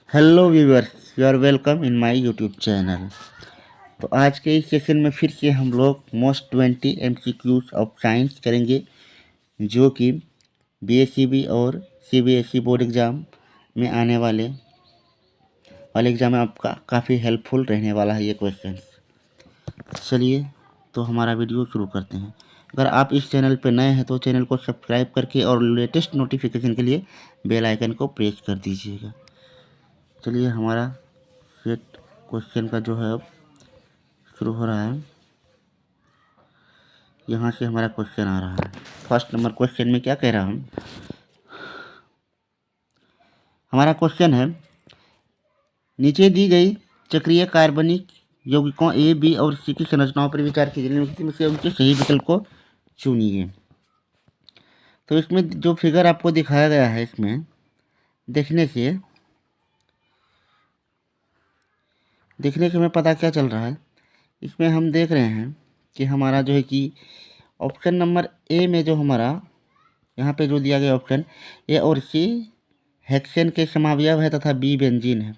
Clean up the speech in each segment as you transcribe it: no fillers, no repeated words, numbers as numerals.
Hello viewers, you are welcome in my YouTube channel. तो आज के इस सेशन में फिर से हम लोग मोस्ट 20 एमसीक्यूज ऑफ साइंस करेंगे, जो कि बीएसईबी और सीबीएसई बोर्ड एग्ज़ाम में आने वाले एग्ज़ाम में आपका काफ़ी हेल्पफुल रहने वाला है ये क्वेश्चन। चलिए तो हमारा वीडियो शुरू करते हैं। अगर आप इस चैनल पर नए हैं तो चैनल को सब्सक्राइब करके और लेटेस्ट नोटिफिकेशन के लिए बेल आइकन को प्रेस कर दीजिएगा। चलिए हमारा सेट क्वेश्चन का जो है अब शुरू हो रहा है। यहाँ से हमारा क्वेश्चन आ रहा है। फर्स्ट नंबर क्वेश्चन में क्या कह रहा हूँ, हमारा क्वेश्चन है नीचे दी गई चक्रीय कार्बनिक यौगिकों ए बी और सी की संरचनाओं पर विचार कीजिए, निम्नलिखित में से उनके सही विकल्प को चुनिए। तो इसमें जो फिगर आपको दिखाया गया है, इसमें देखने से हमें पता क्या चल रहा है। इसमें हम देख रहे हैं कि हमारा जो है कि ऑप्शन नंबर ए में जो हमारा यहाँ पे जो दिया गया ऑप्शन ए और सी हेक्सेन के समावयव है तथा बी बेंजीन है।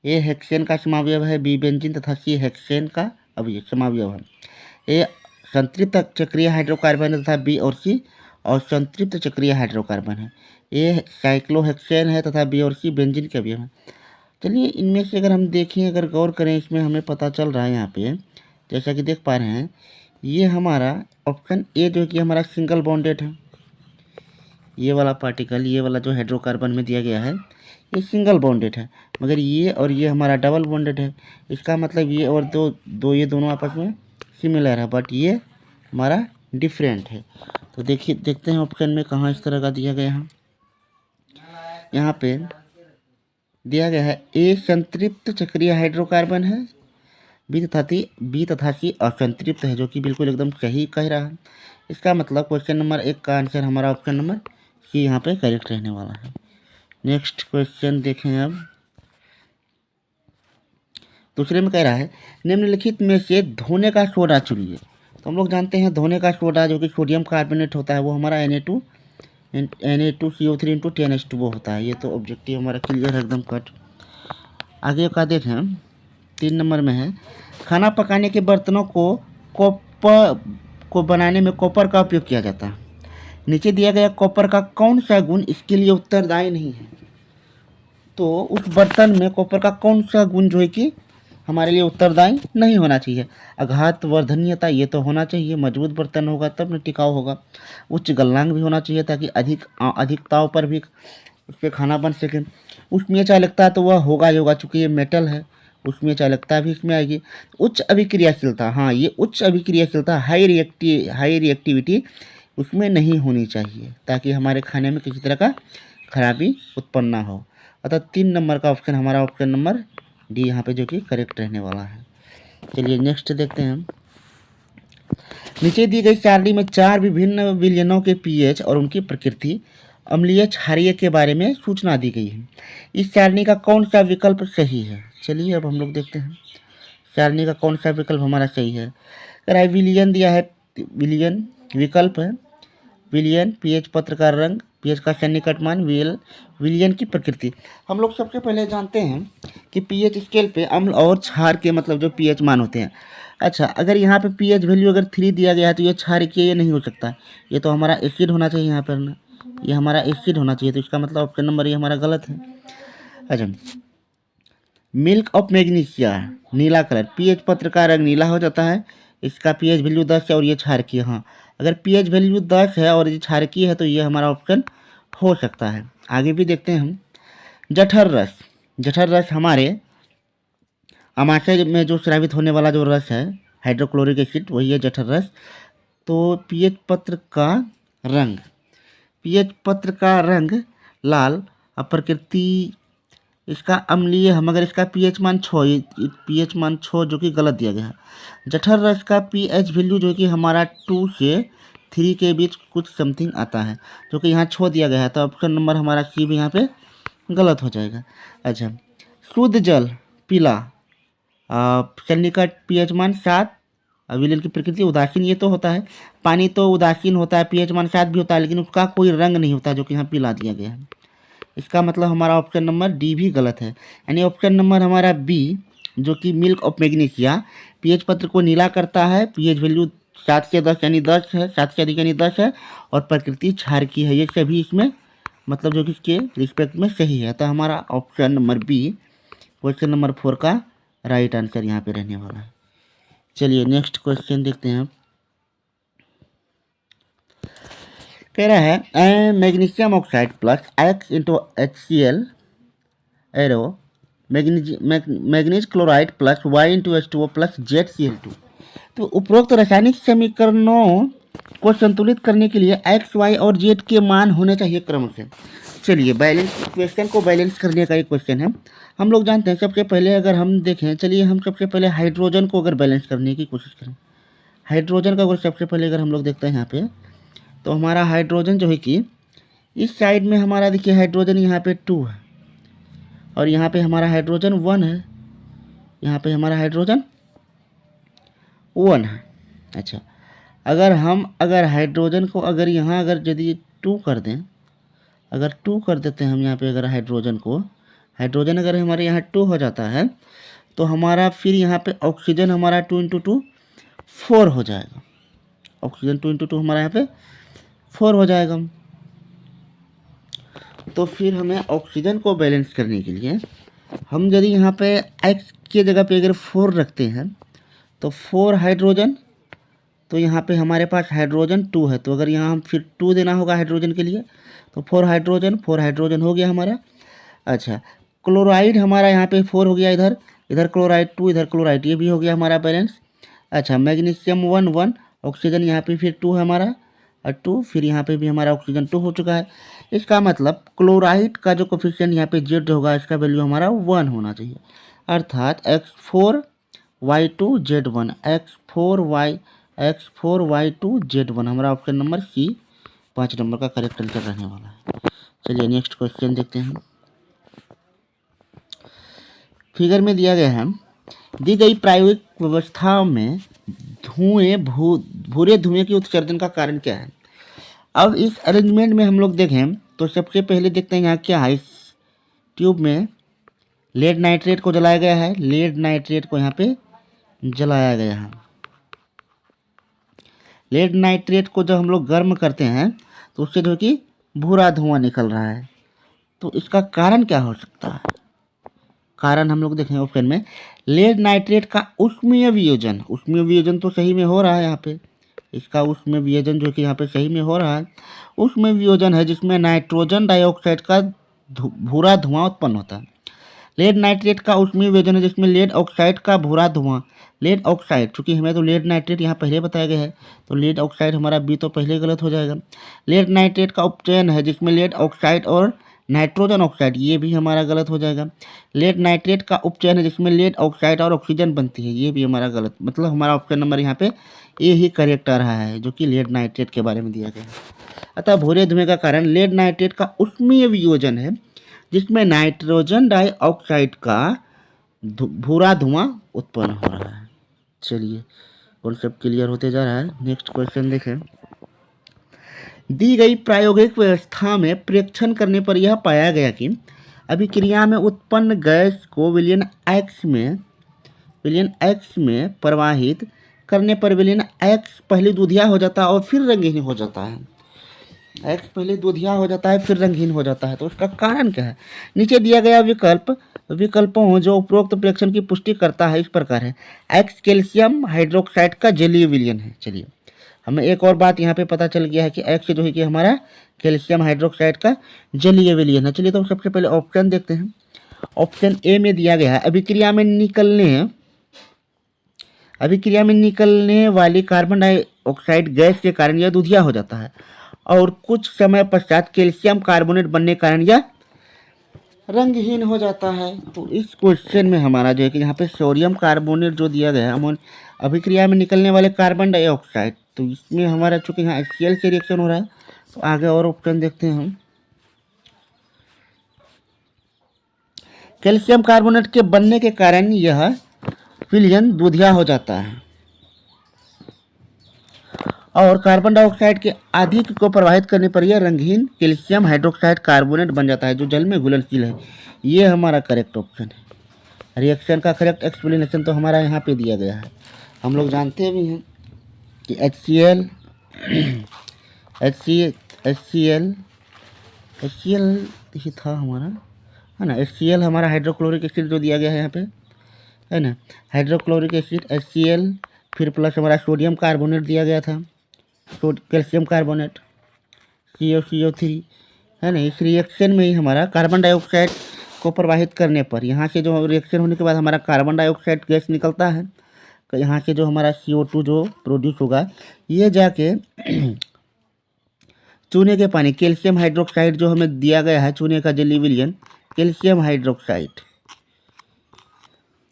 ए हेक्सेन का समावयव है, बी बेंजीन तथा सी हेक्सेन का समावयव है। ए संतृप्त चक्रीय हाइड्रोकार्बन है तथा बी और सी असंतृप्त चक्रीय हाइड्रोकार्बन है। ए साइक्लोहेक्सेन है तथा बी और सी बेंजीन के अवयव है। चलिए इनमें से अगर हम देखें, अगर गौर करें, इसमें हमें पता चल रहा है यहाँ पे जैसा कि देख पा रहे हैं, ये हमारा ऑप्शन ए जो कि हमारा सिंगल बॉन्डेड है। ये वाला पार्टिकल, ये वाला जो हाइड्रोकार्बन में दिया गया है, ये सिंगल बॉन्डेड है, मगर ये और ये हमारा डबल बॉन्डेड है। इसका मतलब ये और ये दोनों आपस में सिमिलर है, बट ये हमारा डिफरेंट है। तो देखते हैं ऑप्शन में कहाँ इस तरह का दिया गया है। यहाँ पे दिया गया है ए संतृप्त चक्रीय हाइड्रोकार्बन है, बी तथा सी असंतृप्त है, जो कि बिल्कुल एकदम सही कह रहा है। इसका मतलब क्वेश्चन नंबर 1 का आंसर हमारा ऑप्शन नंबर सी यहाँ पे करेक्ट रहने वाला है। नेक्स्ट क्वेश्चन देखें अब। दूसरे में कह रहा है निम्नलिखित में से धोने का सोडा चुनिए। तो हम लोग जानते हैं धोने का सोडा जो कि सोडियम कार्बोनेट होता है, वो हमारा Na2CO3 इंटू 10H2O होता है। ये तो ऑब्जेक्टिव हमारा क्लियर है एकदम कट। आगे का देखें, 3 नंबर में है खाना पकाने के बर्तनों को बनाने में कॉपर का उपयोग किया जाता है। नीचे दिया गया कॉपर का कौन सा गुण इसके लिए उत्तरदायी नहीं है। तो उस बर्तन में कॉपर का कौन सा गुण जो है कि हमारे लिए उत्तरदायी नहीं होना चाहिए। आघात वर्धनीयता, ये तो होना चाहिए, मजबूत बर्तन होगा तब न टिकाऊ होगा। उच्च गलनांक भी होना चाहिए ताकि अधिकताओं पर भी उस पर खाना बन सके। उसमें चालकता तो वह होगा ही होगा, चूँकि ये मेटल है, उसमें चालकता भी इसमें आएगी। उच्च अभिक्रियाशीलता, हाँ ये उच्च अभिक्रियाशीलता, हाई रिएक्टिविटी उसमें नहीं होनी चाहिए ताकि हमारे खाने में किसी तरह का खराबी उत्पन्न ना हो। अतः 3 नंबर का ऑप्शन हमारा ऑप्शन नंबर डी यहाँ पे जो कि करेक्ट रहने वाला है। चलिए नेक्स्ट देखते हैं हम। नीचे दी गई सारणी में 4 विभिन्न विलयनों के पीएच और उनकी प्रकृति, अम्लीय क्षारीय के बारे में सूचना दी गई है। इस सारणी का कौन सा विकल्प सही है। चलिए अब हम लोग देखते हैं सारणी का कौन सा विकल्प हमारा सही है। अगर विलियन दिया है, विलियन विकल्प है, विलियन पीएच पत्र का रंग, पीएच का सन्निकट मान, विलियन की प्रकृति। हम लोग सबसे पहले जानते हैं कि पीएच स्केल पे अम्ल और क्षार के मतलब जो पीएच मान होते हैं। अच्छा, अगर यहाँ पे पीएच वैल्यू अगर 3 दिया गया है तो ये क्षारीय नहीं हो सकता, ये तो हमारा एसिड होना चाहिए यहाँ पर ना, ये हमारा एसिड होना चाहिए। तो इसका मतलब ऑप्शन नंबर ये हमारा गलत है। अच्छा, milk of magnesia, Neela colour, pH पत्र का रंग नीला हो जाता है, इसका पीएच वैल्यू 10 है और ये क्षारकीय। हाँ, अगर पीएच वैल्यू 10 है और ये क्षारकीय है तो ये हमारा ऑप्शन हो सकता है। आगे भी देखते हैं हम। जठर रस, जठर रस हमारे अमाशय में जो स्रावित होने वाला जो रस है, हाइड्रोक्लोरिक एसिड, वही है जठर रस। तो पीएच पत्र का रंग, पीएच पत्र का रंग लाल, प्रकृति इसका अम्लीय है, मगर इसका पीएच मान 6, पीएच मान 6 जो कि गलत दिया गया है। जठर रस का पीएच वैल्यू जो कि हमारा 2 से 3 के बीच कुछ समथिंग आता है, जो कि यहाँ 6 दिया गया है, तो ऑप्शन नंबर हमारा सी भी यहाँ पे गलत हो जाएगा। अच्छा, शुद्ध जल पीला, सन्निकट पीएच मान 7, विलयन की प्रकृति उदासीन, ये तो होता है, पानी तो उदासीन होता है, पीएच मान 7 भी होता है, लेकिन उसका कोई रंग नहीं होता, जो कि यहाँ पीला दिया गया है। इसका मतलब हमारा ऑप्शन नंबर डी भी गलत है। यानी ऑप्शन नंबर हमारा बी, जो कि मिल्क ऑफ मैग्नीशिया पीएच पत्र को नीला करता है, पीएच वैल्यू 7 से 10 यानी 10 है, 7 से अधिक यानी 10 है, और प्रकृति क्षार की है, ये सभी इसमें मतलब जो कि इसके रिस्पेक्ट में सही है। तो हमारा option number B question number 4 का राइट आंसर यहाँ पे रहने वाला है। चलिए नेक्स्ट क्वेश्चन देखते हैं। कह रहा है magnesium oxide plus X into HCl arrow manganese chloride plus Y into H2O plus ZCl2। तो उपरोक्त रासायनिक समीकरणों को संतुलित करने के लिए X, Y और Z के मान होने चाहिए क्रम से। चलिए बैलेंस क्वेश्चन को बैलेंस करने का एक क्वेश्चन है। हम लोग जानते हैं सबसे पहले अगर हम देखें, चलिए हम सबसे पहले हाइड्रोजन को अगर बैलेंस करने की कोशिश करें, हाइड्रोजन का अगर सबसे पहले अगर हम लोग देखते हैं यहाँ पे, तो हमारा हाइड्रोजन जो है कि इस साइड में हमारा देखिए हाइड्रोजन यहाँ पे 2 है, और यहाँ पे हमारा हाइड्रोजन 1 है, यहाँ पे हमारा हाइड्रोजन 1 है। अच्छा, अगर हाइड्रोजन को अगर यहाँ अगर यदि 2 कर दें, अगर 2 कर देते हैं हम यहाँ पे अगर हाइड्रोजन अगर हमारे यहाँ 2 हो जाता है, तो हमारा फिर यहाँ पे ऑक्सीजन हमारा 2 इंटू 2 4 हो जाएगा। ऑक्सीजन 2 इंटू 2 हमारा यहाँ पे 4 हो जाएगा। तो फिर हमें ऑक्सीजन को बैलेंस करने के लिए हम यदि यहाँ पे X की जगह पे अगर 4 रखते हैं, तो 4 हाइड्रोजन, तो यहाँ पे हमारे पास हाइड्रोजन 2 है, तो अगर यहाँ हम फिर 2 देना होगा हाइड्रोजन के लिए, तो 4 हाइड्रोजन हो गया हमारा। अच्छा, क्लोराइड हमारा यहाँ पे 4 हो गया, इधर क्लोराइड 2, इधर क्लोराइड, ये भी हो गया हमारा बैलेंस। अच्छा, मैग्नीशियम 1, ऑक्सीजन यहाँ पे फिर 2 है हमारा, और 2 फिर यहाँ पे भी हमारा ऑक्सीजन 2 हो चुका है। इसका मतलब क्लोराइड का जो कोफिशिएंट यहाँ पे जेड होगा, इसका वैल्यू हमारा 1 होना चाहिए, अर्थात X4Y2Z1, X4Y2Z1 हमारा ऑप्शन नंबर सी 5 नंबर का करेक्ट आंसर रहने वाला है। चलिए नेक्स्ट क्वेश्चन देखते हैं। फिगर में दिया गया है, दी गई प्रायोगिक व्यवस्था में भूरे धुएं के उत्सर्जन का कारण क्या है। अब इस अरेंजमेंट में हम लोग देखें तो सबसे पहले देखते हैं यहाँ क्या है। इस ट्यूब में लेड नाइट्रेट को जलाया गया है, लेड नाइट्रेट को यहाँ पे जलाया गया है। लेड नाइट्रेट को जब हम लोग गर्म करते हैं तो उससे जो कि भूरा धुआं निकल रहा है। तो इसका कारण क्या हो सकता है। कारण हम लोग देखें ऑप्शन में लेड नाइट्रेट का उष्मीय वियोजन तो सही में हो रहा है यहाँ पे, इसका उष्मीय वियोजन जो कि यहाँ पे सही में हो रहा है। उष्मीय वियोजन है जिसमें नाइट्रोजन डाइऑक्साइड का भूरा धुआं उत्पन्न होता है। लेड नाइट्रेट का उष्मीय वियोजन है जिसमें लेड ऑक्साइड का भूरा धुआं, लेड ऑक्साइड, चूँकि हमें तो लेड नाइट्रेट यहाँ पहले बताया गया है, तो लेड ऑक्साइड हमारा बी तो पहले गलत हो जाएगा। लेड नाइट्रेट का उपचयन है जिसमें लेड ऑक्साइड और नाइट्रोजन ऑक्साइड, ये भी हमारा गलत हो जाएगा। लेड नाइट्रेट का उपचयन है जिसमें लेड ऑक्साइड और ऑक्सीजन बनती है, ये भी हमारा गलत, मतलब हमारा ऑप्शन नंबर यहाँ पे ए ही करेक्ट आ रहा है, जो कि लेड नाइट्रेट के बारे में दिया गया है। अतः भूरे धुएं का कारण लेड नाइट्रेट का उष्मीय वियोजन है जिसमें नाइट्रोजन डाइऑक्साइड का भूरा धुआं उत्पन्न हो रहा है। चलिए कॉन्सेप्ट क्लियर होते जा रहा है। नेक्स्ट क्वेश्चन देखें। दी गई प्रायोगिक व्यवस्था में परीक्षण करने पर यह पाया गया कि अभिक्रिया में उत्पन्न गैस को विलयन एक्स में प्रवाहित करने पर विलयन एक्स पहले दूधिया हो जाता है और फिर रंगीन हो जाता है। एक्स पहले दूधिया हो जाता है फिर रंगीन हो जाता है, तो उसका कारण क्या है। नीचे दिया गया विकल्पों जो उपरोक्त परीक्षण की पुष्टि करता है इस प्रकार है। एक्स कैल्शियम हाइड्रोक्साइड का जलीय विलयन है। चलिए हमें एक और बात यहाँ पे पता चल गया है कि एक्स जो है कि हमारा कैल्शियम हाइड्रोक्साइड का जलीय विलयन है। चलिए तो सबसे पहले ऑप्शन देखते हैं। ऑप्शन ए में दिया गया है अभिक्रिया में निकलने वाली कार्बन डाइऑक्साइड गैस के कारण यह दूधिया हो जाता है और कुछ समय पश्चात कैल्शियम कार्बोनेट बनने के कारण यह रंगहीन हो जाता है। तो इस क्वेश्चन में हमारा जो है कि यहाँ पे सोडियम कार्बोनेट जो दिया गया है अभिक्रिया में निकलने वाले कार्बन डाइऑक्साइड, तो इसमें हमारा चूँकि यहाँ HCl से रिएक्शन हो रहा है, तो आगे और ऑप्शन देखते हैं हम। कैल्शियम कार्बोनेट के बनने के कारण यह विलयन दूधिया हो जाता है और कार्बन डाइऑक्साइड के अधिक को प्रवाहित करने पर यह रंगहीन कैल्शियम हाइड्रोक्साइड कार्बोनेट बन जाता है जो जल में घुलनशील है। ये हमारा करेक्ट ऑप्शन है। रिएक्शन का करेक्ट एक्सप्लेनेशन तो हमारा यहाँ पे दिया गया है। हम लोग जानते भी हैं कि HCl ये था हमारा, है ना। HCl हमारा हाइड्रोक्लोरिक एसिड जो दिया गया है यहाँ पे, है ना। हाइड्रोक्लोरिक एसिड HCl, फिर प्लस हमारा सोडियम कार्बोनेट दिया गया था, कैल्शियम कार्बोनेट CO3, है ना। इस रिएक्शन में ही हमारा कार्बन डाइऑक्साइड को प्रवाहित करने पर यहाँ से जो रिएक्शन होने के बाद हमारा कार्बन डाइऑक्साइड गैस निकलता है, यहाँ से जो हमारा CO2 जो प्रोड्यूस होगा, ये जाके चूने के पानी कैल्शियम हाइड्रोक्साइड जो हमें दिया गया है, चूने का जेली विलयन कैल्शियम हाइड्रोक्साइड,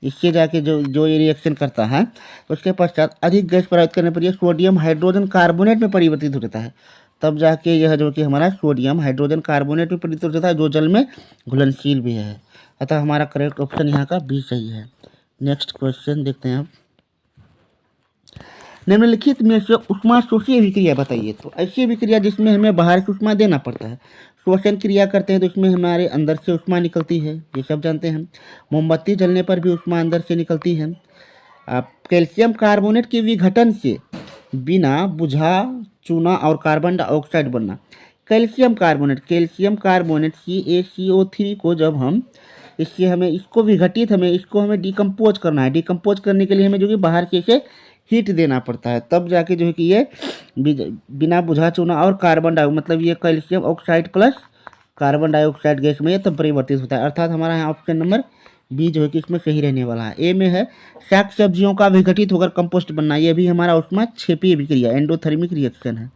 इससे जाके जो ये रिएक्शन करता है, उसके पश्चात अधिक गैस प्रवाहित करने पर यह सोडियम हाइड्रोजन कार्बोनेट में परिवर्तित हो जाता है। तब जाके यह जो कि हमारा सोडियम हाइड्रोजन कार्बोनेट में परिवर्तित हो जाता है जो जल में घुलनशील भी है। अतः हमारा करेक्ट ऑप्शन यहाँ का बी सही है। नेक्स्ट क्वेश्चन देखते हैं अब। निम्नलिखित में से ऊष्मा शोषी अभिक्रिया बताइए। तो ऐसी अभिक्रिया जिसमें हमें बाहर से ऊष्मा देना पड़ता है। श्वसन क्रिया करते हैं तो इसमें हमारे अंदर से ऊष्मा निकलती है, ये सब जानते हैं। मोमबत्ती जलने पर भी ऊष्मा अंदर से निकलती है। कैल्शियम कार्बोनेट के विघटन से बिना बुझा चूना और कार्बन डाइऑक्साइड बनना। कैल्शियम कार्बोनेट CaCO3 को जब हम इससे हमें इसको विघटित इसको हमें डिकम्पोज करना है। डिकम्पोज करने के लिए हमें जो कि बाहर से इसे हीट देना पड़ता है, तब जाके जो है कि ये बिना बुझा चूना और कार्बन डाइऑक्साइड, मतलब ये calcium oxide plus carbon dioxide gas में ये तब परिवर्तित होता है। अर्थात हमारा यहाँ ऑप्शन नंबर बी जो है कि इसमें सही रहने वाला है। ए में है शाक सब्जियों का विघटित होकर कंपोस्ट बनना, ये भी हमारा ऊष्मा क्षेपीय अभिक्रिया एंडोथर्मिक रिएक्शन है।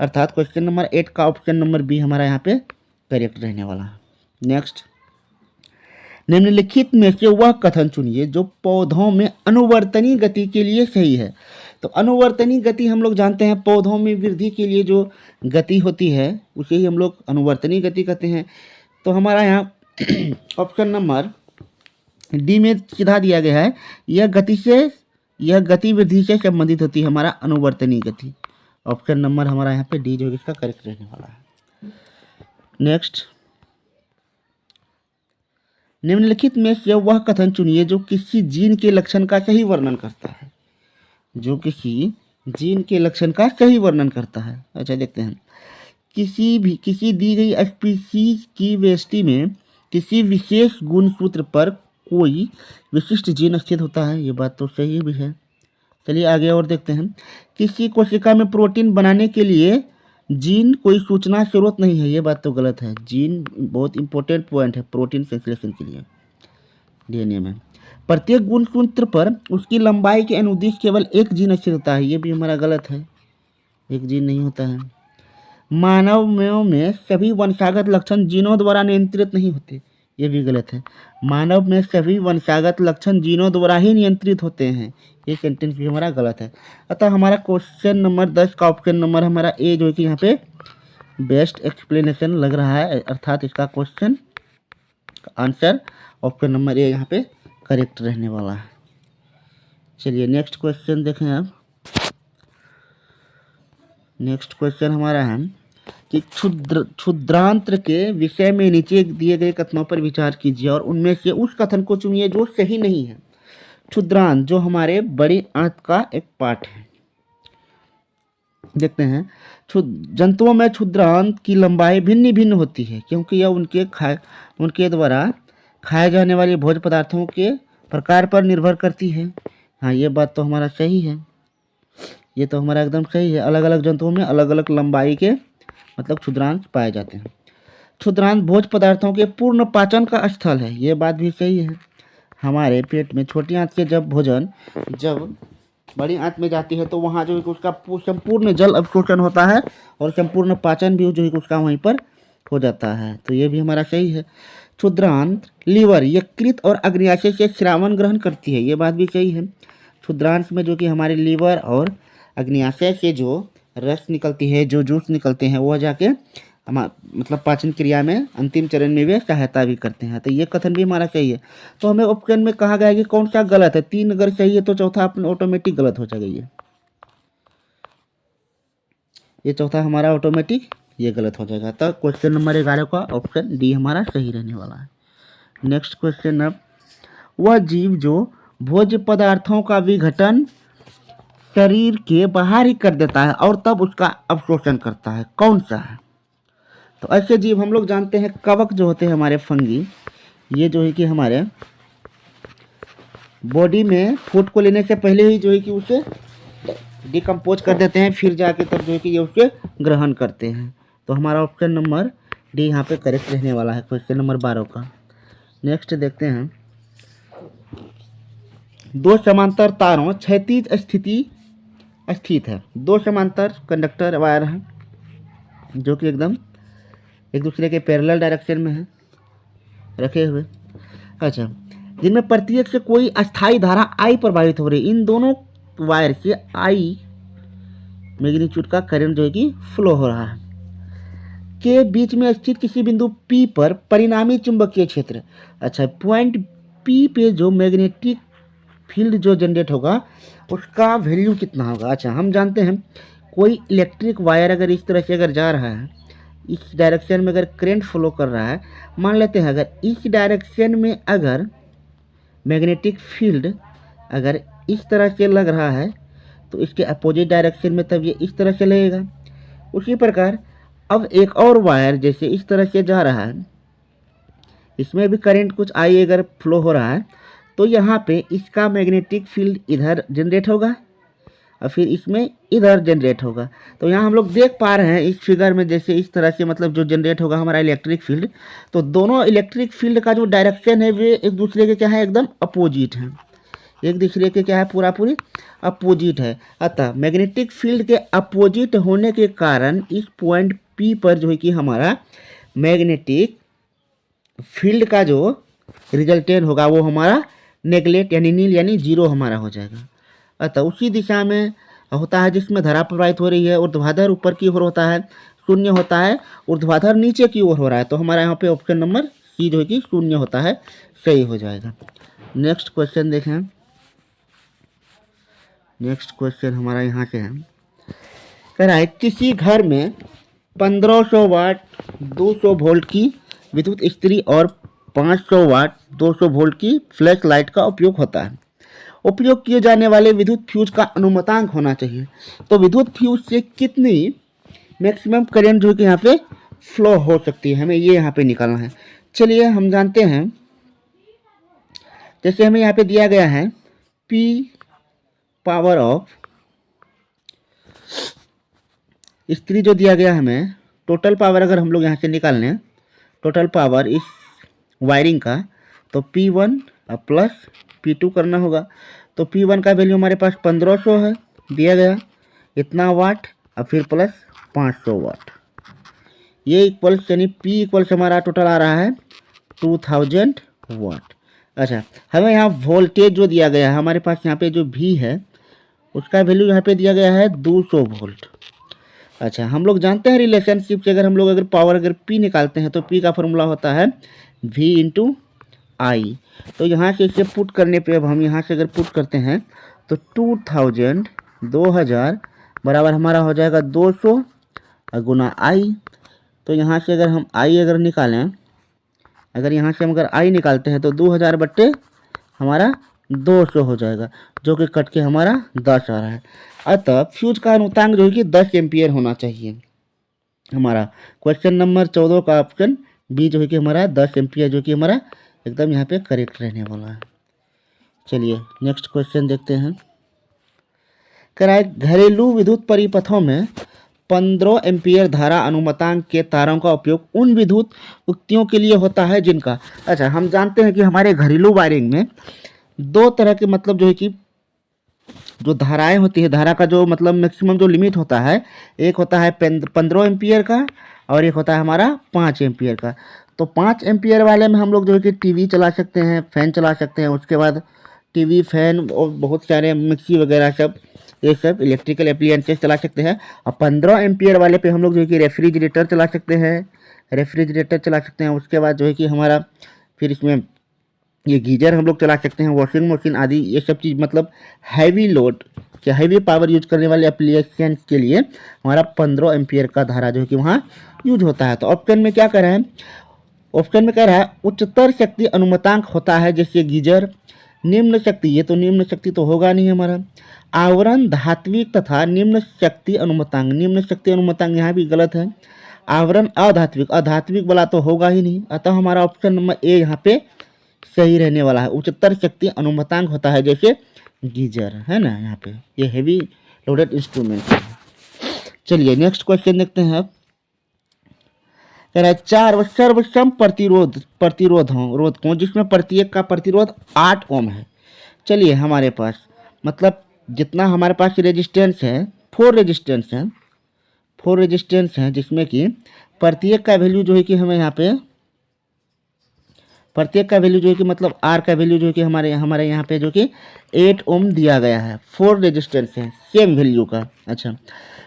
अर्थात क्वेश्चन नंबर 8 का ऑप्शन नंबर बी हमारा यहाँ पे करेक्ट रहने वाला है। नेक्स्ट, निम्नलिखित में से वह कथन चुनिए जो पौधों में अनुवर्तनी गति के लिए सही है। तो अनुवर्तनी गति हम लोग जानते हैं, पौधों में वृद्धि के लिए जो गति होती है उसे ही हम लोग अनुवर्तनी गति कहते हैं। तो हमारा यहाँ ऑप्शन नंबर डी में सीधा दिया गया है, यह गति वृद्धि से संबंधित होती है हमारा अनुवर्तनी गति। ऑप्शन नंबर हमारा यहाँ पे डी जो इसका करेक्ट रहने वाला है। नेक्स्ट, निम्नलिखित में से वह कथन चुनिए जो किसी जीन के लक्षण का सही वर्णन करता है। जो किसी जीन के लक्षण का सही वर्णन करता है। अच्छा देखते हैं, किसी दी गई स्पीसीज की वेस्टी में किसी विशेष गुणसूत्र पर कोई विशिष्ट जीन स्थित होता है। ये बात तो सही भी है। चलिए आगे और देखते हैं, किसी कोशिका में प्रोटीन बनाने के लिए जीन कोई सूचना स्रोत नहीं है। ये बात तो गलत है। जीन बहुत इंपॉर्टेंट पॉइंट है प्रोटीन संश्लेषण के लिए डीएनए में। प्रत्येक गुणसूत्र पर उसकी लंबाई के अनुदिश केवल एक जीन स्थित होता है। ये भी हमारा गलत है, एक जीन नहीं होता है। मानव में सभी वंशागत लक्षण जीनों द्वारा नियंत्रित नहीं होते। ये भी गलत है। मानव में सभी वंशागत लक्षण जीनों द्वारा ही नियंत्रित होते हैं। ये सेंटेंस भी हमारा गलत है। अतः हमारा क्वेश्चन नंबर 10 का ऑप्शन नंबर हमारा ए जो है कि यहाँ पे बेस्ट एक्सप्लेनेशन लग रहा है। अर्थात इसका क्वेश्चन आंसर ऑप्शन नंबर ए यहाँ पे करेक्ट रहने वाला है। चलिए नेक्स्ट क्वेश्चन देखें अब। नेक्स्ट क्वेश्चन हमारा है कि क्षुद्रांत्र के विषय में नीचे दिए गए कथनों पर विचार कीजिए और उनमें से उस कथन को चुनिए जो सही नहीं है। क्षुद्रांत जो हमारे बड़ी आंत का एक पार्ट है। देखते हैं, जंतुओं में क्षुद्रांत की लंबाई भिन्न भिन्न होती है क्योंकि यह उनके द्वारा खाए जाने वाले भोज्य पदार्थों के प्रकार पर निर्भर करती है। हाँ, ये बात तो हमारा सही है। ये तो हमारा एकदम सही है। अलग अलग जंतुओं में अलग अलग लंबाई के मतलब क्षुद्रांत पाए जाते हैं। क्षुद्रांत भोज्य पदार्थों के पूर्ण पाचन का स्थल है। ये बात भी सही है। हमारे पेट में छोटी आंत से जब भोजन बड़ी आंत में जाती है तो वहाँ जो है उसका संपूर्ण जल अवशोषण होता है और संपूर्ण पाचन भी जो है उसका वहीं पर हो जाता है। तो ये भी हमारा सही है। क्षुद्रांत लीवर यकृत और अग्न्याशय से श्रावण ग्रहण करती है। ये बात भी सही है। क्षुद्रांत में जो कि हमारे लीवर और अग्न्याशय से जो रस निकलती है, जो जूस निकलते हैं, वह जाके मतलब पाचन क्रिया में अंतिम चरण में वे सहायता भी करते हैं। तो ये कथन भी हमारा सही है। तो हमें ऑप्शन में कहा गया है कि कौन सा गलत है। 3 अगर सही है तो चौथा ऑटोमेटिक गलत हो जाएगा। ये ये चौथा हमारा ऑटोमेटिक, ये गलत हो जाएगा। तो क्वेश्चन नंबर 11 का ऑप्शन डी हमारा सही रहने वाला है। नेक्स्ट क्वेश्चन, अब वह जीव जो भोज्य पदार्थों का विघटन शरीर के बाहर ही कर देता है और तब उसका अवशोषण करता है, कौन सा है? तो ऐसे जीव हम लोग जानते हैं कवक जो होते हैं हमारे फंगी, ये जो है कि हमारे बॉडी में फूड को लेने से पहले ही जो है कि उसे डिकम्पोज कर देते हैं, फिर जाके तब जो है कि ये उसे ग्रहण करते हैं। तो हमारा ऑप्शन नंबर डी यहाँ पे करेक्ट रहने वाला है क्वेश्चन नंबर 12 का। नेक्स्ट देखते हैं, दो समांतर तारों क्षैतिज स्थिति स्थित है, दो समांतर कंडक्टर वायर हैं जो कि एकदम एक दूसरे के पैरेलल डायरेक्शन में है रखे हुए। अच्छा, जिनमें प्रत्येक से कोई अस्थायी धारा आई प्रवाहित हो रही, इन दोनों वायर से आई मैग्नीट्यूड का करंट जो है कि फ्लो हो रहा है। के बीच में स्थित किसी बिंदु P पर परिणामी चुंबकीय क्षेत्र, अच्छा पॉइंट P पे जो मैग्नेटिक फील्ड जो जनरेट होगा उसका वैल्यू कितना होगा। अच्छा, हम जानते हैं कोई इलेक्ट्रिक वायर अगर इस तरह से अगर जा रहा है, इस डायरेक्शन में अगर करंट फ्लो कर रहा है, मान लेते हैं अगर इस डायरेक्शन में अगर मैग्नेटिक फील्ड अगर इस तरह से लग रहा है तो इसके अपोजिट डायरेक्शन में तब ये इस तरह से लगेगा। उसी प्रकार अब एक और वायर जैसे इस तरह से जा रहा है, इसमें भी करंट कुछ आई अगर फ्लो हो रहा है तो यहाँ पे इसका मैग्नेटिक फील्ड इधर जनरेट होगा और फिर इसमें इधर जनरेट होगा। तो यहाँ हम लोग देख पा रहे हैं इस फिगर में जैसे इस तरह से मतलब जो जनरेट होगा हमारा इलेक्ट्रिक फील्ड, तो दोनों इलेक्ट्रिक फील्ड का जो डायरेक्शन है वे एक दूसरे के क्या है, एकदम अपोजिट है, एक दूसरे के क्या है, पूरा पूरी अपोजिट है। अतः मैग्नेटिक फील्ड के अपोजिट होने के कारण इस पॉइंट P पर जो है कि हमारा मैग्नेटिक फील्ड का जो रिजल्टेंट होगा वो हमारा नेगलेक्ट यानी नील यानी जीरो हमारा हो जाएगा। अतः उसी दिशा में होता है जिसमें धारा प्रवाहित हो रही है, ऊर्ध्वाधर ऊपर की ओर होता है, शून्य होता है, ऊर्ध्वाधर नीचे की ओर हो रहा है। तो हमारा यहाँ पे ऑप्शन नंबर सी जो है कि शून्य होता है, सही हो जाएगा। नेक्स्ट क्वेश्चन देखें, नेक्स्ट क्वेश्चन हमारा यहाँ से है, कह रहा है किसी घर में 1500 वाट 200 वोल्ट की विद्युत इस्त्री और 500 वाट 200 वोल्ट की फ्लैश लाइट का उपयोग होता है। उपयोग किए जाने वाले विद्युत फ्यूज का अनुमतांक होना चाहिए। तो विद्युत फ्यूज से कितनी मैक्सिमम करंट जो कि यहाँ पे फ्लो हो सकती है, हमें ये यहाँ पे निकालना है। चलिए हम जानते हैं, जैसे हमें यहाँ पे दिया गया है P पावर ऑफ इस्त्री जो दिया गया हमें, टोटल पावर अगर हम लोग यहाँ से निकाल लें, टोटल पावर इस वायरिंग का, तो P1 प्लस P2 करना होगा। तो P1 का वैल्यू हमारे पास 1500 है दिया गया, इतना वाट, और फिर प्लस 500 वाट, ये इक्वल्स यानी P इक्वल्स हमारा टोटल आ रहा है 2000 वाट। अच्छा, हमें यहाँ वोल्टेज जो दिया गया है हमारे पास, यहाँ पे जो V है उसका वैल्यू यहाँ पे दिया गया है 200 वोल्ट। अच्छा, हम लोग जानते हैं रिलेशनशिप से, अगर हम लोग अगर पावर अगर P निकालते हैं तो P का फॉर्मूला होता है V इंटू आई। तो यहाँ से इसे पुट करने पे, अब हम यहाँ से अगर पुट करते हैं तो 2000 बराबर हमारा हो जाएगा 200 गुना आई। तो यहाँ से अगर हम आई अगर निकालें, अगर यहाँ से हम अगर आई निकालते हैं तो 2000 बट्टे हमारा 200 हो जाएगा, जो कि कट के हमारा 10 आ रहा है। अतः फ्यूज का अनुतांक जो है कि 10 एम्पियर होना चाहिए। हमारा क्वेश्चन नंबर 14 का ऑप्शन बी जो है कि हमारा 10 एम्पियर जो कि हमारा एकदम यहाँ पे करेक्ट रहने वाला है। चलिए नेक्स्ट क्वेश्चन देखते हैं, कह रहा है घरेलू विद्युत परिपथों में 15 एम्पियर धारा अनुमतांक के तारों का उपयोग उन विद्युत युक्तियों के लिए होता है जिनका, अच्छा हम जानते हैं कि हमारे घरेलू वायरिंग में दो तरह के मतलब जो है कि जो धाराएं होती है, धारा का जो मतलब मैक्सिमम जो लिमिट होता है, एक होता है 15 एम्पियर का और एक होता है हमारा 5 एम्पियर का। तो 5 एम्पियर वाले में हम लोग जो है कि टीवी चला सकते हैं, फैन चला सकते हैं, उसके बाद टीवी फैन और बहुत सारे मिक्सी वगैरह सब, ये सब इलेक्ट्रिकल एप्लियंसेस चला सकते हैं। और 15 एम्पियर वाले पे हम लोग जो है कि रेफ्रिजरेटर चला सकते हैं, रेफ्रिजरेटर चला सकते हैं। उसके बाद जो है कि हमारा फिर इसमें ये गीजर हम लोग चला सकते हैं, वॉशिंग मशीन आदि, ये सब चीज़ मतलब हैवी लोड या हैवी पावर यूज करने वाले एप्लीकेशन के लिए हमारा 15 एम्पियर का धारा जो है कि वहाँ यूज होता है। तो ऑप्शन में क्या कह रहा है, ऑप्शन में कह रहा है उच्चतर शक्ति अनुमतांक होता है जैसे गीजर। निम्न शक्ति, ये तो निम्न शक्ति तो होगा नहीं हमारा। आवरण धात्विक तथा निम्न शक्ति अनुमतांक, निम्न शक्ति अनुमतांक यहाँ भी गलत है। आवरण अधात्विक, अधात्विक वाला तो होगा ही नहीं, अतः हमारा ऑप्शन नंबर ए यहाँ पे सही रहने वाला है। उच्चतर शक्ति अनुमतांक होता है जैसे गीजर, है ना, यहाँ पे ये हैवी लोडेड इंस्ट्रूमेंट है। चलिए नेक्स्ट क्वेश्चन देखते हैं। अब कह रहा है 4 सर्वसम प्रतिरोधों जिसमें प्रत्येक का प्रतिरोध 8 ओम है। चलिए हमारे पास मतलब जितना हमारे पास रेजिस्टेंस है, 4 रेजिस्टेंस हैं जिसमें कि प्रत्येक का वैल्यू जो है कि हमें यहाँ पे प्रत्येक का वैल्यू जो है कि मतलब आर का वैल्यू जो है कि हमारे यहाँ पे जो कि 8 ओम दिया गया है। 4 रेजिस्टेंस है सेम वैल्यू का, अच्छा,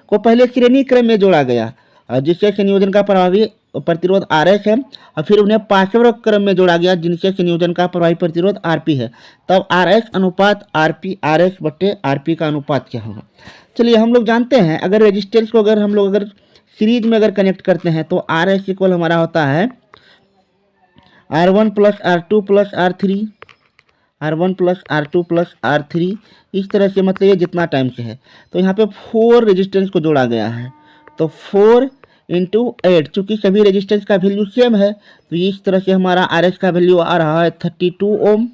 को पहले श्रेणी क्रम में जोड़ा गया और जिससे संयोजन का प्रभावी प्रतिरोध आर एस है, और फिर उन्हें पांचवें क्रम में जोड़ा गया जिनसे संयोजन का प्रभावी प्रतिरोध आर पी है। तब आर एस अनुपात आर एस बटे आर पी का अनुपात क्या होगा। चलिए हम लोग जानते हैं अगर रेजिस्टेंस को अगर हम लोग अगर सीरीज में अगर कनेक्ट करते हैं तो आर एस इक्वल हमारा होता है R1 plus R2 plus R3, R1 plus R2 plus R3, इस तरह से मतलब ये जितना टाइम से है। तो यहाँ पे 4 रेजिस्टेंस को जोड़ा गया है, तो 4 इंटू 8, चूँकि सभी रेजिस्टेंस का वैल्यू सेम है तो इस तरह से हमारा आर एस का वैल्यू आ रहा है 32 ओम।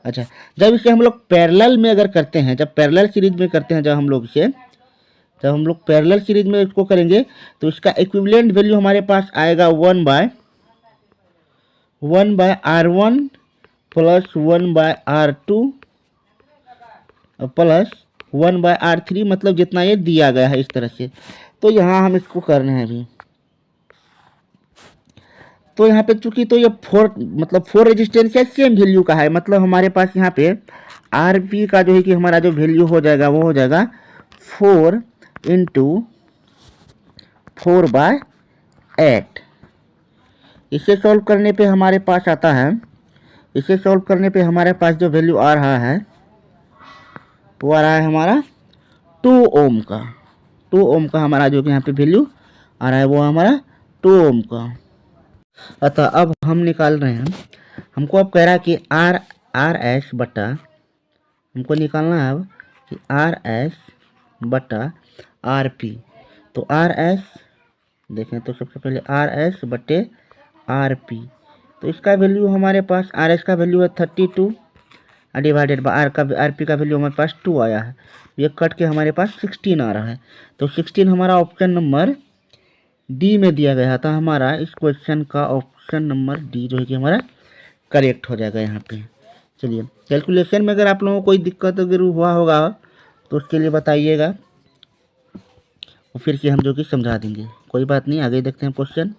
अच्छा, जब इसे हम लोग पैरेलल में अगर करते हैं, जब पैरेलल सीरीज में करते हैं, जब हम लोग पैरेलल सीरीज में इसको करेंगे तो इसका इक्विवेलेंट वैल्यू हमारे पास आएगा 1 by R1 plus 1 by R2 plus 1 by R3, मतलब जितना ये दिया गया है इस तरह से। तो यहाँ हम इसको कर रहे हैं अभी, तो यहाँ पे चूंकि तो ये 4 रेजिस्टेंस है सेम वैल्यू का है, मतलब हमारे पास यहाँ पे आर पी का जो है कि हमारा जो वैल्यू हो जाएगा वो हो जाएगा 4 इंटू 4 बाय 8। इसे सॉल्व करने पे हमारे पास आता है, इसे सॉल्व करने पे हमारे पास जो वैल्यू आ रहा है वो आ रहा है हमारा 2 ओम का। 2 ओम का हमारा जो कि यहाँ पे वैल्यू आ रहा है वो हमारा 2 ओम का। अतः अब हम निकाल रहे हैं, हमको अब कह रहा है कि आर एस बटा, हमको निकालना है अब कि आर एस बटा आर पी। तो आर एस देखें तो सबसे पहले आर एस बटे आर पी, तो इसका वैल्यू हमारे पास आर एस का वैल्यू है 32 डिवाइडेड बाय आर पी का वैल्यू हमारे पास 2 आया है, ये कट के हमारे पास 16 आ रहा है। तो 16 हमारा ऑप्शन नंबर डी में दिया गया था, हमारा इस क्वेश्चन का ऑप्शन नंबर डी जो है कि हमारा करेक्ट हो जाएगा यहाँ पे। चलिए कैलकुलेशन में अगर आप लोगों को कोई दिक्कत अगर हुआ होगा तो उसके लिए बताइएगा, और फिर से हम जो कि समझा देंगे, कोई बात नहीं। आगे देखते हैं क्वेश्चन।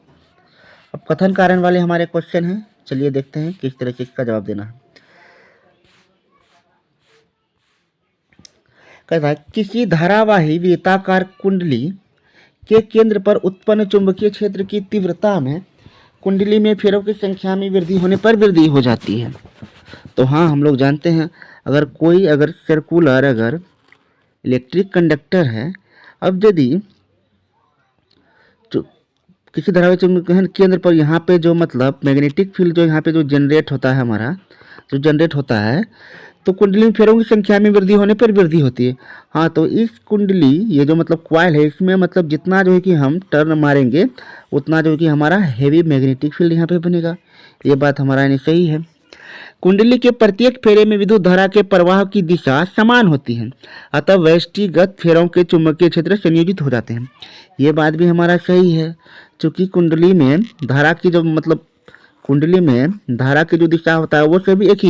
अब कथन कारण वाले हमारे क्वेश्चन हैं, चलिए देखते हैं किस तरह से इसका जवाब देना है। कहता है किसी धारावाही वृत्ताकार कुंडली के केंद्र पर उत्पन्न चुंबकीय क्षेत्र की तीव्रता में कुंडली में फेरों की संख्या में वृद्धि होने पर वृद्धि हो जाती है। तो हाँ हम लोग जानते हैं अगर सर्कुलर अगर इलेक्ट्रिक कंडक्टर है, अब यदि किसी धारावाही चुंबकीय केंद्र पर यहाँ पे जो मतलब मैग्नेटिक फील्ड जो यहाँ पे जो जनरेट होता है हमारा जो जनरेट होता है, तो कुंडली में फेरों की संख्या में वृद्धि होने पर वृद्धि होती है। हाँ, तो इस कुंडली ये जो मतलब क्वाइल है इसमें मतलब जितना जो है कि हम टर्न मारेंगे उतना जो है कि हमारा हैवी मैग्नेटिक फील्ड यहाँ पे बनेगा, ये बात हमारा यानी सही है। कुंडली के प्रत्येक फेरे में विद्युत धारा के प्रवाह की दिशा समान होती है, अतः व्यष्टिगत फेरों के चुंबकीय क्षेत्र संयोजित हो जाते हैं, ये बात भी हमारा सही है। चूँकि कुंडली में धारा की जो मतलब कुंडली में धारा की जो दिशा होता है वो सभी एक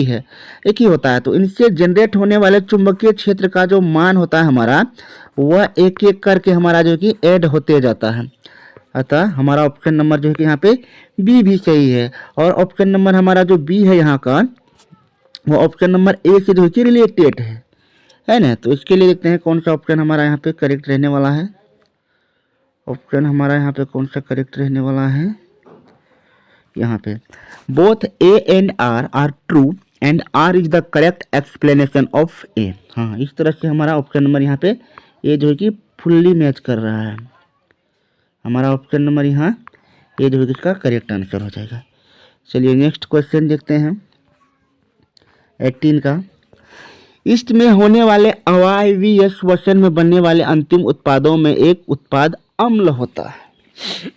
ही होता है, तो इनसे जनरेट होने वाले चुंबकीय क्षेत्र का जो मान होता है हमारा वह एक एक करके हमारा जो कि ऐड होते जाता है। अतः हमारा ऑप्शन नंबर जो है कि यहाँ पे बी भी सही है, और ऑप्शन नंबर हमारा जो बी है यहाँ का वो ऑप्शन नंबर ए से जो है कि रिलेटेड है ना। तो इसके लिए देखते हैं कौन सा ऑप्शन हमारा यहाँ पे करेक्ट रहने वाला है। ऑप्शन हमारा यहाँ पे कौन सा करेक्ट रहने वाला है, यहाँ पे both A and R true and R is the correct explanation of A. हाँ, इस तरह से हमारा ऑप्शन नंबर यहाँ पे ए जो है कि फुल्ली मैच कर रहा है। हमारा ऑप्शन नंबर यहाँ ए जो है कि इसका करेक्ट आंसर हो जाएगा। चलिए नेक्स्ट क्वेश्चन देखते हैं 18 का। ईस्ट में होने वाले अवायवीय श्वसन में बनने वाले अंतिम उत्पादों में एक उत्पाद अम्ल होता है।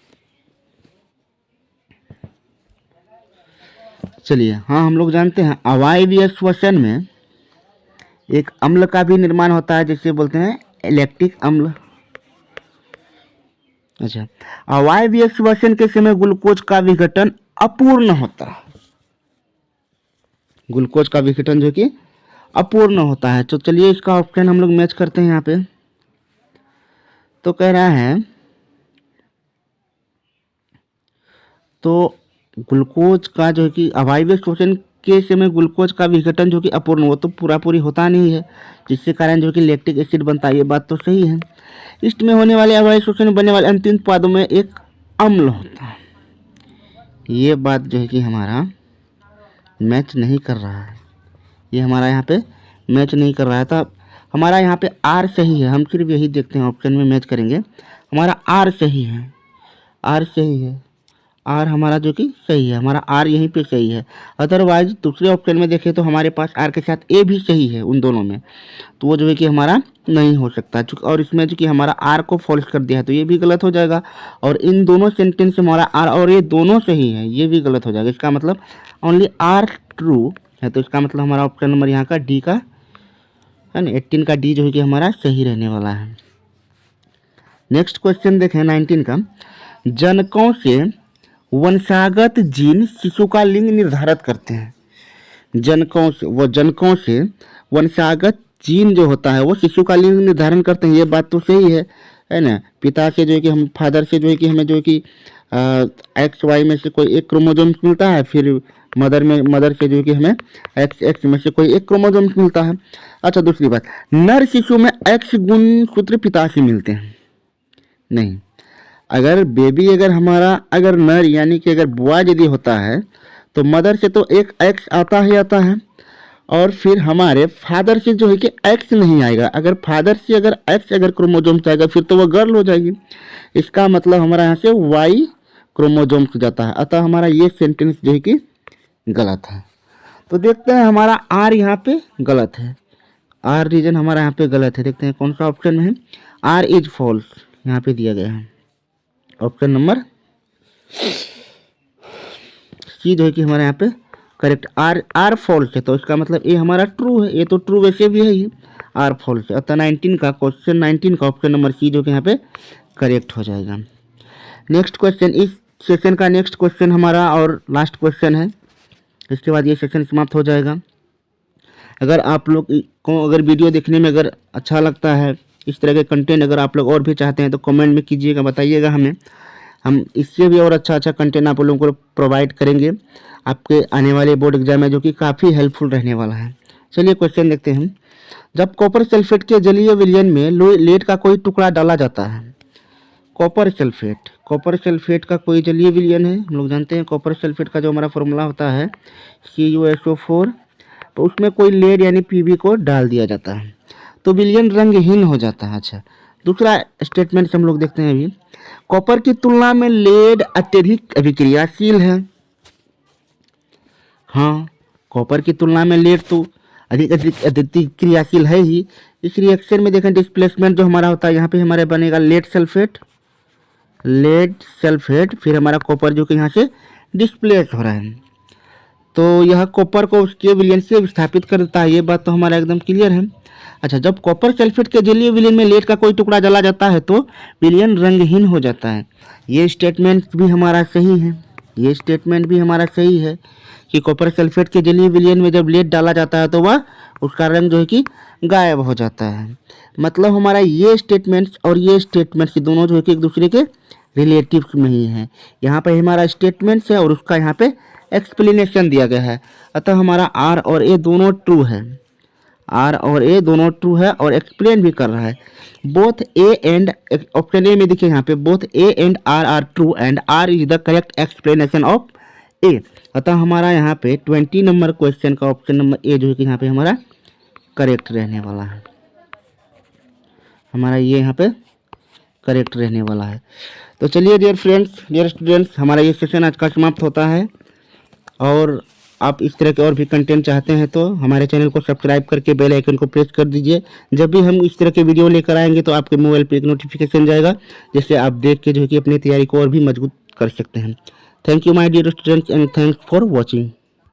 चलिए, हाँ, हम लोग जानते हैं अवायवीय श्वसन में एक अम्ल का भी निर्माण होता है, जिसे बोलते हैं लैक्टिक अम्ल। अच्छा, अवायवीय श्वसन के समय ग्लूकोज का विघटन अपूर्ण होता है। ग्लूकोज का विघटन जो कि अपूर्ण होता है। तो चलिए इसका ऑप्शन हम लोग मैच करते हैं यहाँ पे। तो कह रहा है तो ग्लूकोज का जो है कि अवायवीय श्वसन के समय ग्लूकोज का विघटन जो कि अपूर्ण, वो तो पूरा पूरी होता नहीं है, जिसके कारण जो कि लैक्टिक एसिड बनता है। ये बात तो सही है। ईस्ट में होने वाले अवायवीय श्वसन में बनने वाले अंतिम उत्पादों में एक अम्ल होता है। ये बात जो है कि हमारा मैच नहीं कर रहा है। ये हमारा यहाँ पे मैच नहीं कर रहा है। तो हमारा यहाँ पे आर सही है। हम सिर्फ यही देखते हैं, ऑप्शन में मैच करेंगे। हमारा आर सही है, आर सही है, आर हमारा जो कि सही है। हमारा आर यहीं पे सही है। अदरवाइज दूसरे ऑप्शन में देखें तो हमारे पास आर के साथ ए भी सही है उन दोनों में, तो वो जो है कि हमारा नहीं हो सकता। और इसमें जो कि हमारा आर को फॉल्स कर दिया है, तो ये भी गलत हो जाएगा। और इन दोनों सेंटेंस से हमारा आर और ये दोनों सही है, ये भी गलत हो जाएगा। इसका मतलब ओनली आर ट्रू है। तो इसका मतलब हमारा ऑप्शन नंबर यहाँ का डी का है ना, 18 का डी जो है कि हमारा सही रहने वाला है। नेक्स्ट क्वेश्चन देखें 19 का। जनकों से वंशागत जीन शिशु का लिंग निर्धारित करते हैं। जनकों से वंशागत जीन जो होता है वो शिशु का लिंग निर्धारण करते हैं। ये बात तो सही है ना। पिता से जो है कि हम फादर से जो है कि हमें जो है कि एक्स वाई में से कोई एक क्रोमोसोम मिलता है, फिर मदर से जो है कि हमें एक्स एक्स में से कोई एक क्रोमोसोम मिलता है। अच्छा, दूसरी बात, नर शिशु में एक्स गुणसूत्र पिता से मिलते हैं नहीं। अगर बेबी अगर नर यानी कि अगर बुआ यदि होता है तो मदर से तो एक एक्स आता है, और फिर हमारे फादर से जो है कि एक्स नहीं आएगा। अगर फादर से एक्स क्रोमोसोम आएगा फिर तो वह गर्ल हो जाएगी। इसका मतलब हमारा यहाँ से वाई क्रोमोसोम से जाता है। अतः हमारा ये सेंटेंस जो है कि गलत है। तो देखते हैं हमारा आर यहाँ पे गलत है। आर रीजन हमारा यहाँ पे गलत है। देखते हैं कौन सा ऑप्शन में है। आर इज फॉल्स यहाँ पे दिया गया है। ऑप्शन नंबर सी जो है कि हमारे यहाँ पे करेक्ट आर फॉल्स है। तो इसका मतलब ये हमारा ट्रू है। ये तो ट्रू वैसे भी है ही, आर फॉल्स है। अतः 19 का क्वेश्चन 19 का ऑप्शन नंबर सी जो कि यहाँ पे करेक्ट हो जाएगा। नेक्स्ट क्वेश्चन, इस सेशन का नेक्स्ट क्वेश्चन हमारा और लास्ट क्वेश्चन है। इसके बाद ये सेशन समाप्त हो जाएगा। अगर आप लोग को अगर वीडियो देखने में अगर अच्छा लगता है, इस तरह के कंटेंट अगर आप लोग और भी चाहते हैं तो कमेंट में कीजिएगा, बताइएगा हमें। हम इससे भी और अच्छा कंटेंट आप लोगों को प्रोवाइड करेंगे आपके आने वाले बोर्ड एग्जाम में, जो कि काफ़ी हेल्पफुल रहने वाला है। चलिए क्वेश्चन देखते हैं। जब कॉपर सल्फेट के जलीय विलयन में लेड का कोई टुकड़ा डाला जाता है। कॉपर सल्फेट का कोई जलीय विलयन है। हम लोग जानते हैं कॉपर सल्फेट का जो हमारा फॉर्मूला होता है CuSO4, तो उसमें कोई लेड यानी Pb को डाल दिया जाता है तो विलयन रंगहीन हो जाता है। अच्छा, दूसरा स्टेटमेंट से हम लोग देखते हैं अभी। कॉपर की तुलना में लेड अत्यधिक अभिक्रियाशील है। हाँ, कॉपर की तुलना में लेड तो अधिक क्रियाशील है ही। इस रिएक्शन में देखें डिस्प्लेसमेंट जो हमारा होता है, यहाँ पे हमारे बनेगा लेड सल्फेट, फिर हमारा कॉपर जो कि यहाँ से डिस्प्लेस हो रहा है, तो यह कॉपर को उसके विलयन से विस्थापित कर देता है। ये बात तो हमारा एकदम क्लियर है। अच्छा, जब कॉपर सल्फेट के जलीय विलयन में लेड का कोई टुकड़ा जला जाता है तो विलयन रंगहीन हो जाता है। ये स्टेटमेंट भी हमारा सही है कि कॉपर सल्फेट के जलीय विलयन में जब लेड डाला जाता है तो वह उसका रंग जो है कि गायब हो जाता है। मतलब हमारा ये स्टेटमेंट्स और ये स्टेटमेंट्स दोनों जो है कि एक दूसरे के रिलेटिव्स में ही है। यहाँ पे हमारा स्टेटमेंट्स है और उसका यहाँ पे एक्सप्लेनेशन दिया गया है। अतः हमारा आर और ए दोनों ट्रू है और एक्सप्लेन भी कर रहा है। Both A and, option A में देखिए यहाँ पे both A and R R true and R is the correct explanation of A. अतः हमारा यहाँ पे 20 नंबर क्वेश्चन का ऑप्शन नंबर ए जो है कि यहाँ पे हमारा करेक्ट रहने वाला है। हमारा ये यहाँ पे करेक्ट रहने वाला है। तो चलिए डियर फ्रेंड्स, डियर स्टूडेंट्स, हमारा ये सेशन आज का समाप्त होता है। और आप इस तरह के और भी कंटेंट चाहते हैं तो हमारे चैनल को सब्सक्राइब करके बेल आइकन को प्रेस कर दीजिए। जब भी हम इस तरह के वीडियो लेकर आएंगे तो आपके मोबाइल पे एक नोटिफिकेशन जाएगा, जिससे आप देख के जो है कि अपनी तैयारी को और भी मजबूत कर सकते हैं। Thank you my dear students and thanks for watching.